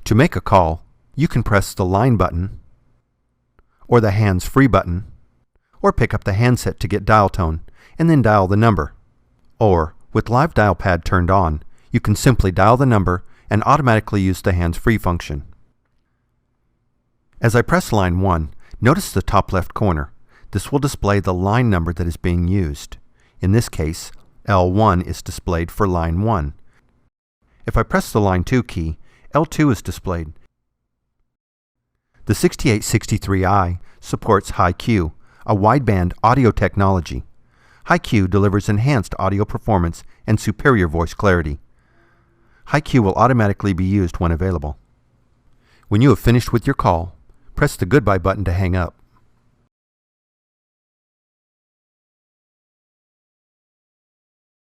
To make a call, you can press the line button, or the hands-free button, or pick up the handset to get dial tone, and then dial the number. Or, with Live Dial Pad turned on, you can simply dial the number and automatically use the hands-free function. As I press line 1, notice the top left corner. This will display the line number that is being used. In this case, L1 is displayed for line 1. If I press the line 2 key, L2 is displayed. The 6863i supports Hi-Q, a wideband audio technology. Hi-Q delivers enhanced audio performance and superior voice clarity. Hi-Q will automatically be used when available. When you have finished with your call, press the goodbye button to hang up.